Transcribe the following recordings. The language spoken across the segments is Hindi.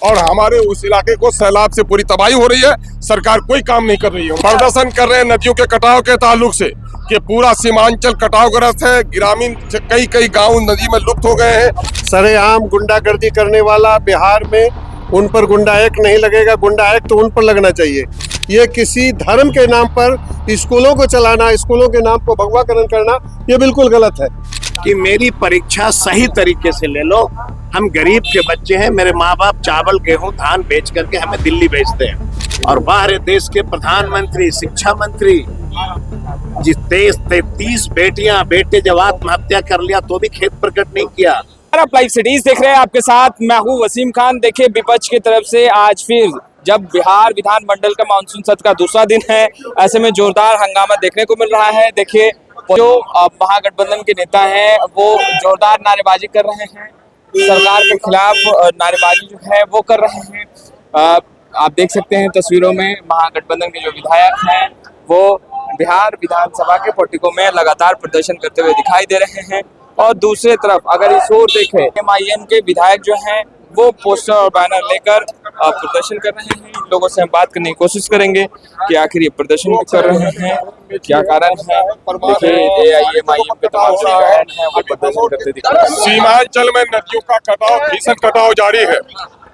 और हमारे उस इलाके को सैलाब से पूरी तबाही हो रही है। सरकार कोई काम नहीं कर रही है। प्रदर्शन कर रहे हैं नदियों के कटाव के ताल्लुक से कि पूरा सीमांचल कटावग्रस्त है। ग्रामीण कई गांव नदी में लुप्त हो गए हैं। सरेआम गुंडागर्दी करने वाला बिहार में, उन पर गुंडा एक्ट नहीं लगेगा। गुंडा एक्ट तो उन पर लगना चाहिए। ये किसी धर्म के नाम पर स्कूलों को चलाना, स्कूलों के नाम को भगवाकरण करना, ये बिल्कुल गलत है। कि मेरी परीक्षा सही तरीके से ले लो। हम गरीब के बच्चे हैं। मेरे माँ बाप चावल गेहूं धान बेच करके हमें दिल्ली भेजते हैं, और बाहर देश के प्रधानमंत्री, शिक्षा मंत्री, जिस देश 33 बेटे जब आत्महत्या कर लिया तो भी खेद प्रकट नहीं किया। आप लाइव सिटीज देख रहे हैं, आपके साथ मैं हूं वसीम खान। देखिए, विपक्ष की तरफ से आज फिर जब बिहार विधानमंडल का मानसून सत्र का दूसरा दिन है, ऐसे में जोरदार हंगामा देखने को मिल रहा है। देखिए, जो महागठबंधन के नेता हैं वो जोरदार नारेबाजी कर रहे हैं, सरकार के खिलाफ नारेबाजी जो है वो कर रहे हैं। आप देख सकते हैं तस्वीरों में महागठबंधन के जो विधायक हैं वो बिहार विधानसभा के पोर्टिको में लगातार प्रदर्शन करते हुए दिखाई दे रहे हैं। और दूसरी तरफ अगर इस ओर देखें, MIM के विधायक जो हैं वो पोस्टर और बैनर लेकर प्रदर्शन कर रहे हैं। इन लोगों से हम बात करने की कोशिश करेंगे कि आखिर ये प्रदर्शन कर रहे हैं, क्या कारण है। देखिए, MIM के तमाम विधायक हैं वो प्रदर्शन करते दिखाई दे रहे हैं। सीमांचल में नदियों का कटाव, भीषण कटाव जारी है।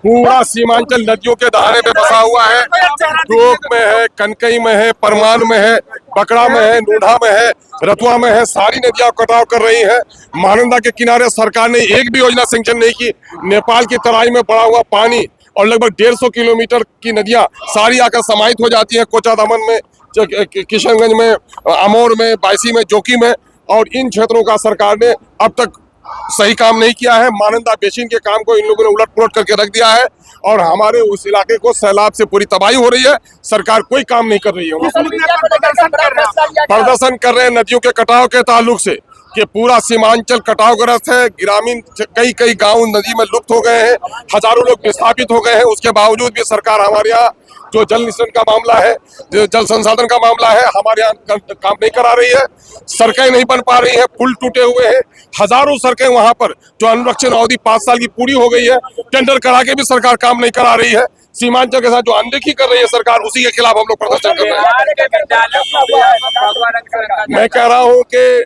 पूरा सीमांचल नदियों के दहाने पे बसा हुआ है। टोक में है, कनकई में है, परमान में है, बकड़ा में है, नूढ़ा में है, रतुआ में है। सारी नदियां कटाव कर रही हैं। महानंदा के किनारे सरकार ने एक भी योजना सैंक्शन नहीं की। नेपाल की तराई में पड़ा हुआ पानी और लगभग 150 किलोमीटर की नदियां सारी आकर समाहित हो जाती हैं कोचा दमन में, किशनगंज में, अमौर में, बायसी में, जोकी में। और इन क्षेत्रों का सरकार ने अब तक सही काम नहीं किया है। महानंदा बेसिन के काम को इन लोगों ने उलट पुलट करके रख दिया है और हमारे उस इलाके को सैलाब से पूरी तबाही हो रही है। सरकार कोई काम नहीं कर रही है। प्रदर्शन कर रहे हैं नदियों के कटाव के ताल्लुक से कि पूरा सीमांचल कटावग्रस्त है। ग्रामीण कई गांव नदी में लुप्त हो गए हैं। हजारों लोग विस्थापित हो गए हैं। उसके बावजूद भी सरकार हमारे यहाँ जो जल मिशन का मामला है, जो जल संसाधन का मामला है, हमारे यहाँ काम नहीं करा रही है। सड़कें नहीं बन पा रही हैं, पुल टूटे हुए हैं। हजारों सड़कें वहां पर जो अनुरक्षण अवधि 5 साल की पूरी हो गई है, टेंडर करा के भी सरकार काम नहीं करा रही है। सीमांचल के साथ जो अनदेखी कर रही है सरकार, उसी के खिलाफ हम लोग प्रदर्शन कर रहे हैं। मैं कह रहा हूँ कि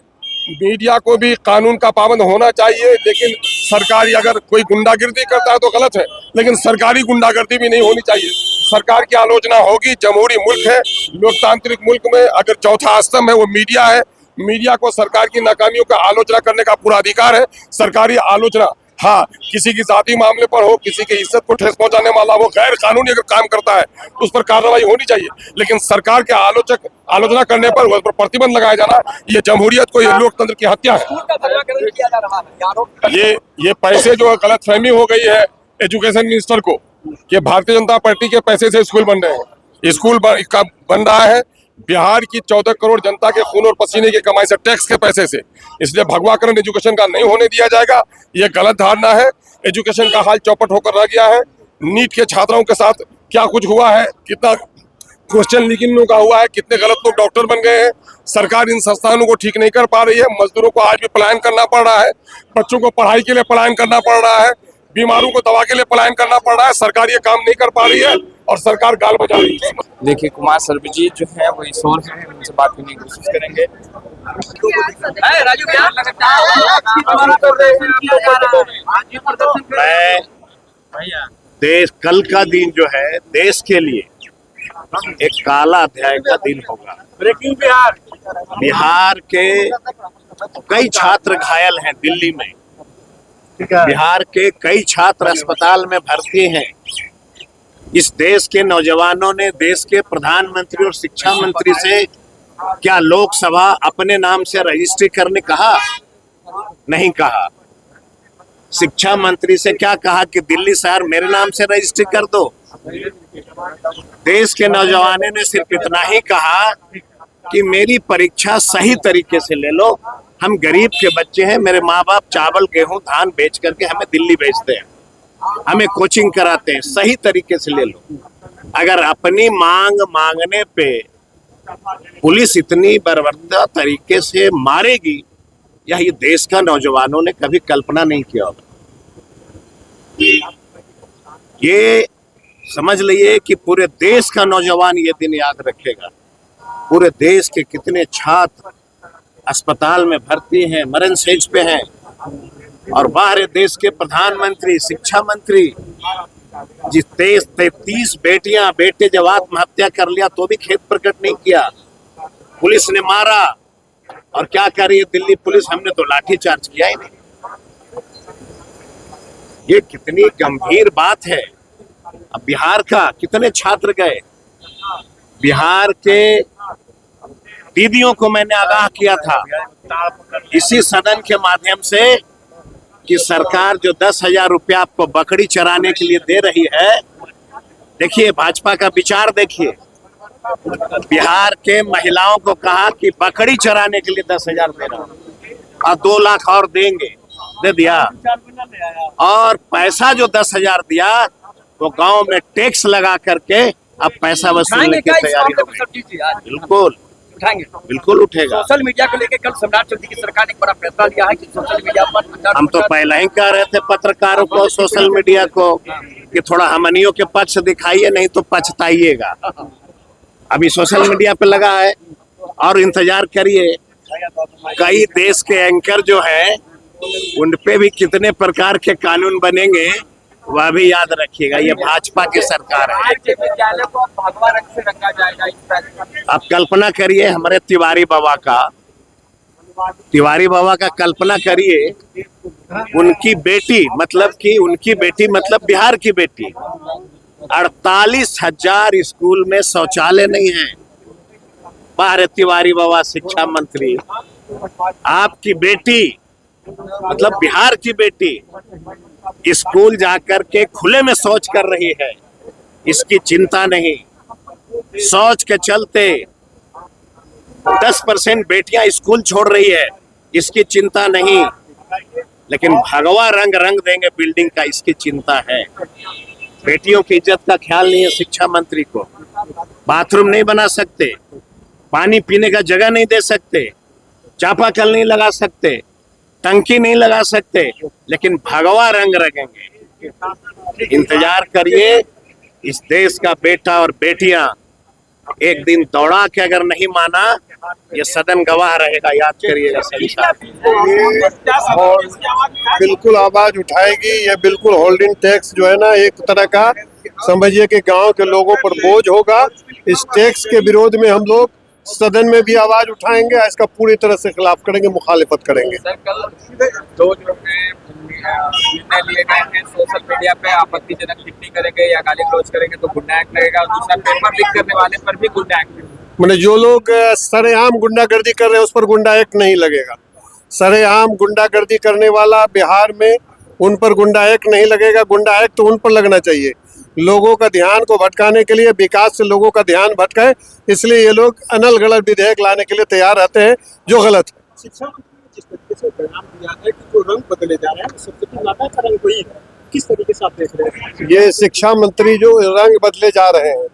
मीडिया को भी कानून का पाबंद होना चाहिए, लेकिन सरकारी अगर कोई गुंडागिर्दी करता है तो गलत है, लेकिन सरकारी गुंडागिर्दी भी नहीं होनी चाहिए। सरकार की आलोचना होगी। जमहूरी मुल्क है, लोकतांत्रिक मुल्क में अगर चौथा स्तंभ है वो मीडिया है। मीडिया को सरकार की नाकामियों का आलोचना करने का पूरा अधिकार है। सरकारी आलोचना, हाँ, किसी की जाति मामले पर हो, किसी की इज्जत को ठेस पहुंचाने वाला वो गैर कानूनी अगर काम करता है तो उस पर कार्रवाई होनी चाहिए, लेकिन सरकार के आलोचना करने पर उस पर प्रतिबंध लगाया जाना, ये जमहूरियत को, ये लोकतंत्र की हत्या है। ये पैसे जो गलतफहमी हो गई है एजुकेशन मिनिस्टर को कि भारतीय जनता पार्टी के पैसे से स्कूल बन रहे हैं। स्कूल बन रहा है बिहार की 14 करोड़ जनता के खून और पसीने की कमाई से, टैक्स के पैसे से। इसलिए भगवाकरण एजुकेशन का नहीं होने दिया जाएगा। ये गलत धारणा है। एजुकेशन का हाल चौपट होकर रह गया है। नीट के छात्रों के साथ क्या कुछ हुआ है, कितना क्वेश्चन लीकिंग का हुआ है, कितने गलत लोग डॉक्टर बन गए हैं। सरकार इन संस्थानों को ठीक नहीं कर पा रही है। मजदूरों को आज भी पलायन करना पड़ रहा है। बच्चों को पढ़ाई के लिए पलायन करना पड़ रहा है। बीमारों को दवा के लिए पलायन करना पड़ रहा है। सरकार ये काम नहीं कर पा रही है और सरकार गाल बजा रही है। देखिए, कुमार सर्वजीत जो है वो इस ओर है, उनसे बात करने की कोशिश करेंगे। कल का दिन जो है देश के लिए एक काला अध्याय का दिन होगा। ब्रेकिंग बिहार के कई छात्र घायल हैं दिल्ली में। बिहार के कई छात्र अस्पताल में भर्ती हैं। इस देश के नौजवानों ने देश के प्रधानमंत्री और शिक्षा मंत्री से क्या लोकसभा अपने नाम से रजिस्ट्री करने कहा? नहीं कहा। शिक्षा मंत्री से क्या कहा कि दिल्ली शहर मेरे नाम से रजिस्ट्री कर दो? देश के नौजवानों ने सिर्फ इतना ही कहा कि मेरी परीक्षा सही तरीके से ले लो। हम गरीब के बच्चे हैं। मेरे माँ बाप चावल गेहूं धान बेच करके हमें दिल्ली भेजते हैं, हमें कोचिंग कराते हैं। सही तरीके से ले लो। अगर अपनी मांगने पे पुलिस इतनी बर्बरता तरीके से मारेगी, यह ये देश का नौजवानों ने कभी कल्पना नहीं किया होगा। ये समझ लीजिए कि पूरे देश का नौजवान ये दिन याद रखेगा। पूरे देश के कितने छात्र अस्पताल में भर्ती हैं, मरण सेज पे हैं, और बाहर देश के प्रधानमंत्री, शिक्षा मंत्री, जिस 33 बेटियां बेटे जब आत्महत्या कर लिया तो भी खेद प्रकट नहीं किया। पुलिस ने मारा, और क्या कर रही है दिल्ली पुलिस? हमने तो लाठीचार्ज किया ही नहीं। ये कितनी गंभीर बात है। अब बिहार का कितने छात्र गए? बिहार के दीदियों को मैंने आगाह किया था इसी सदन के माध्यम से कि सरकार जो 10,000 रुपया आपको बकरी चराने के लिए दे रही है, देखिए भाजपा का विचार देखिए। बिहार के महिलाओं को कहा कि बकरी चराने के लिए 10,000 दे रहा हूं और 2 लाख और देंगे, दे दिया। और पैसा जो 10,000 दिया वो गांव में टैक्स लगा करके अब पैसा वसूलने की तैयारी हो गई। बिल्कुल उठाएंगे, बिल्कुल उठेगा। सोशल मीडिया को लेकर कल सम्राट चौधरी की सरकार ने एक बड़ा फैसला लिया है कि सोशल मीडिया पर हम तो पहले ही कह रहे थे पत्रकारों को, सोशल मीडिया को, कि थोड़ा हमनियों के पक्ष दिखाइए, नहीं तो पछताइएगा। अभी सोशल मीडिया पे लगा है और इंतजार करिए। कई देश के एंकर जो है उन पे भी कितने प्रकार के कानून बनेंगे, वह भी याद रखिएगा। ये भाजपा की सरकार है। विद्यालय को भगवा रंग से रंगा जाएगा इस फैसले। आप कल्पना करिए हमारे तिवारी बाबा का कल्पना करिए। उनकी बेटी मतलब बिहार की बेटी, 48,000 स्कूल में शौचालय नहीं है। बाहर तिवारी बाबा शिक्षा मंत्री, आपकी बेटी मतलब बिहार की बेटी स्कूल जाकर के खुले में शौच कर रही है, इसकी चिंता नहीं। शौच के चलते 10% बेटियां स्कूल छोड़ रही है, इसकी चिंता नहीं। लेकिन भगवा रंग देंगे बिल्डिंग का, इसकी चिंता है। बेटियों की इज्जत का ख्याल नहीं है शिक्षा मंत्री को। बाथरूम नहीं बना सकते, पानी पीने का जगह नहीं दे सकते, चापाकल नहीं लगा सकते, टंकी नहीं लगा सकते, लेकिन भगवा रंग रखेंगे। इंतजार करिए। इस देश का बेटा और बेटियां एक दिन दौड़ा के अगर नहीं माना, ये सदन गवाह रहेगा, याद करिएगा। और बिल्कुल आवाज उठाएगी। ये बिल्कुल होल्डिंग टैक्स जो है ना, एक तरह का समझिए कि गांव के लोगों पर बोझ होगा। इस टैक्स के विरोध में हम लोग सदन में भी आवाज उठाएंगे, इसका पूरी तरह से खिलाफ करेंगे, मुखालिफत करेंगे। सर, कल 2 जो निर्णय लिए गए हैं, सोशल मीडिया पे आपत्तिजनक टिप्पणी करेंगे या गाली गलौज करेंगे तो गुंडा एक्ट लगेगा, और दूसरा पेपर लीक करने वाले पर भी गुंडा एक्ट लगेगा। मैंने जो लोग सरेआम गुंडागर्दी कर रहे हैं उस पर गुंडा एक्ट नहीं लगेगा। सरेआम गुंडागर्दी करने वाला बिहार में, उन पर गुंडा एक्ट नहीं लगेगा। गुंडा एक्ट तो उन पर लगना चाहिए। लोगों का ध्यान को भटकाने के लिए, विकास से लोगों का ध्यान भटकाए, इसलिए ये लोग अनल गलत विधेयक लाने के लिए तैयार रहते हैं, जो गलत है। शिक्षा मंत्री ने जिस तरीके से बयान दिया है कि जो रंग बदले जा रहे हैं, सरस्वती माता का रंग वही है, किस तरीके से आप देख रहे हैं? ये शिक्षा मंत्री जो रंग बदले जा रहे हैं,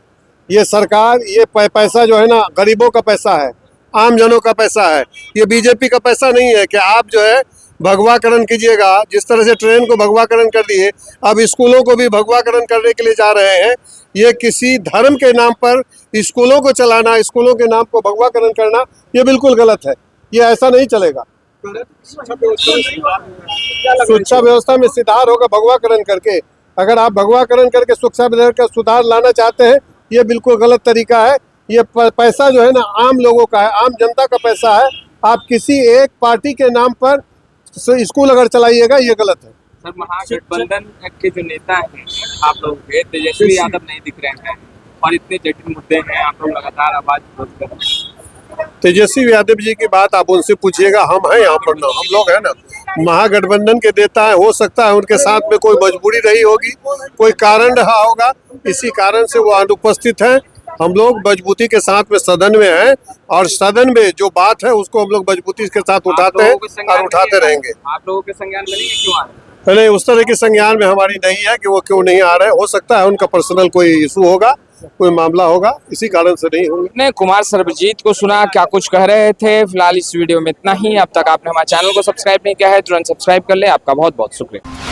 ये सरकार, ये पैसा जो है ना, गरीबों का पैसा है, आम जनों का पैसा है। ये बीजेपी का पैसा नहीं है कि आप जो है भगवाकरण कीजिएगा। जिस तरह से ट्रेन को भगवाकरण कर दिए, अब स्कूलों को भी भगवाकरण करने के लिए जा रहे हैं। ये किसी धर्म के नाम पर स्कूलों को चलाना, स्कूलों के नाम को भगवाकरण करना, ये बिल्कुल गलत है। ये ऐसा नहीं चलेगा। शिक्षा व्यवस्था में सुधार होगा भगवाकरण करके। अगर आप भगवाकरण करके शिक्षा व्यवस्था का सुधार लाना चाहते हैं, ये बिल्कुल गलत तरीका है। ये पैसा जो है ना, आम लोगों का है, आम जनता का पैसा है। आप किसी एक पार्टी के नाम पर स्कूल अगर चलाइएगा, ये गलत है। सर, महागठबंधन के जो नेता हैं आप लोग के, तेजस्वी यादव नहीं दिख रहे हैं और इतने जटिल मुद्दे हैं, आप लोग लगातार आवाज उठा कर रहे हैं। तेजस्वी यादव जी की बात आप उनसे पूछिएगा, हम हैं यहाँ पर ना, हम लोग हैं ना। महागठबंधन के देता है, हो सकता है उनके साथ में कोई मजबूरी रही होगी, कोई कारण रहा होगा, इसी कारण से वो अनुपस्थित हैं। हम लोग मजबूती के साथ में सदन में हैं, और सदन में जो बात है उसको हम लोग मजबूती के साथ उठाते हैं और उठाते रहेंगे। आप लोगों के संज्ञान में नहीं है, क्यों आ रहे हैं? पहले उस तरह के संज्ञान में हमारी नहीं है कि वो क्यों नहीं आ रहे हैं। हो सकता है उनका पर्सनल कोई इशू होगा, कोई मामला होगा, इसी कारण से नहीं होंगे। ने कुमार सर्वजीत को सुना, क्या कुछ कह रहे थे। फिलहाल इस वीडियो में इतना ही। अब तक आपने हमारे चैनल को सब्सक्राइब नहीं किया है, तुरंत सब्सक्राइब कर ले। आपका बहुत बहुत शुक्रिया।